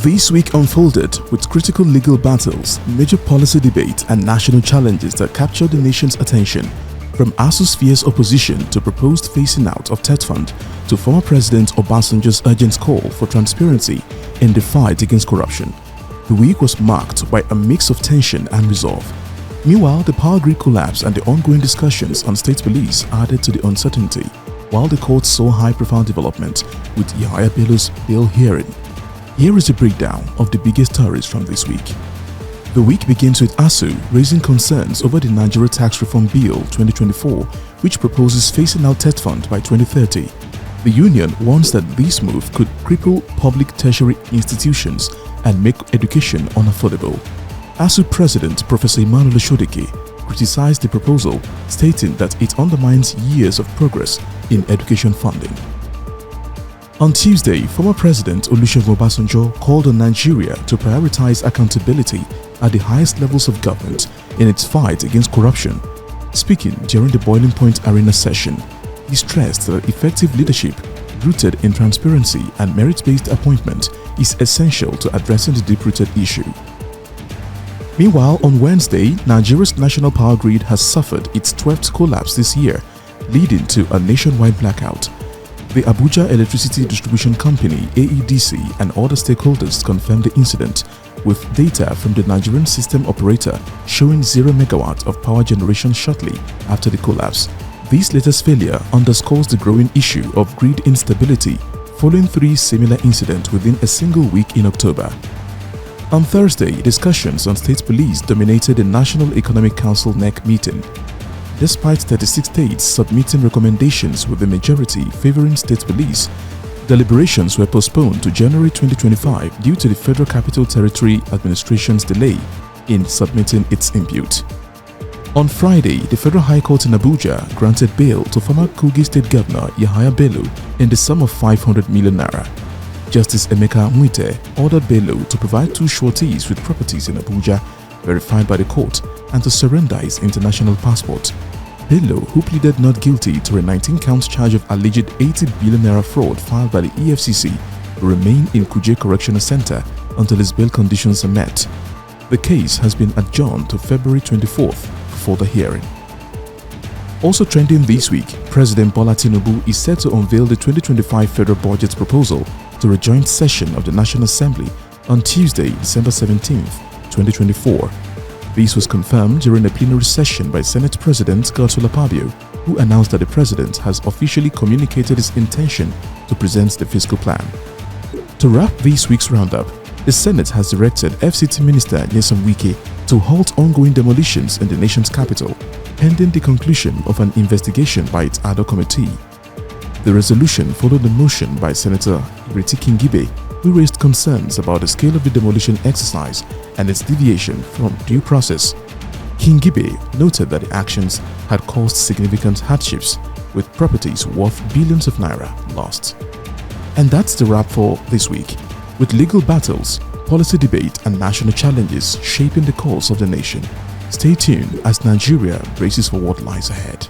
This week unfolded with critical legal battles, major policy debates and national challenges that captured the nation's attention. From ASUU's fierce opposition to proposed phasing out of TET Fund to former President Obasanjo's urgent call for transparency in the fight against corruption. The week was marked by a mix of tension and resolve. Meanwhile, the power grid collapse and the ongoing discussions on state police added to the uncertainty, while the court saw high-profile development with Yahaya Bello's bail hearing. Here is a breakdown of the biggest stories from this week. The week begins with ASUU raising concerns over the Nigeria Tax Reform Bill 2024, which proposes phasing out TET Fund by 2030. The union warns that this move could cripple public tertiary institutions and make education unaffordable. ASUU President Professor Emmanuel Oshodeke criticized the proposal, stating that it undermines years of progress in education funding. On Tuesday, former President Olusegun Obasanjo called on Nigeria to prioritize accountability at the highest levels of government in its fight against corruption. Speaking during the Boiling Point Arena session, he stressed that effective leadership rooted in transparency and merit-based appointment is essential to addressing the deep-rooted issue. Meanwhile, on Wednesday, Nigeria's national power grid has suffered its 12th collapse this year, leading to a nationwide blackout. The Abuja Electricity Distribution Company (AEDC) and other stakeholders confirmed the incident, with data from the Nigerian system operator showing 0 megawatt of power generation shortly after the collapse. This latest failure underscores the growing issue of grid instability following 3 similar incidents within a single week in October. On Thursday, discussions on state police dominated the National Economic Council (NEC) meeting. Despite 36 states submitting recommendations with the majority favoring state police, deliberations were postponed to January 2025 due to the Federal Capital Territory Administration's delay in submitting its input. On Friday, the Federal High Court in Abuja granted bail to former Kogi State Governor Yahaya Bello in the sum of 500 million naira. Justice Emeka Nwite ordered Bello to provide 2 sureties with properties in Abuja verified by the court and to surrender his international passport. Bello, who pleaded not guilty to a 19-count charge of alleged 80 billion naira fraud filed by the EFCC, will remain in Kuje Correctional Center until his bail conditions are met. The case has been adjourned to February 24th for the hearing. Also trending this week, President Bola Tinubu is set to unveil the 2025 federal budget proposal to a joint session of the National Assembly on Tuesday, December 17th, 2024. This was confirmed during a plenary session by Senate President Godswill Akpabio, who announced that the President has officially communicated his intention to present the fiscal plan. To wrap this week's roundup, the Senate has directed FCT Minister Nyesom Wike to halt ongoing demolitions in the nation's capital, pending the conclusion of an investigation by its ad hoc committee. The resolution followed a motion by Senator Ireti Kingibe, who raised concerns about the scale of the demolition exercise and its deviation from due process. Kingibe noted that the actions had caused significant hardships, with properties worth billions of naira lost. And that's the wrap for this week, with legal battles, policy debate and national challenges shaping the course of the nation. Stay tuned as Nigeria braces for what lies ahead.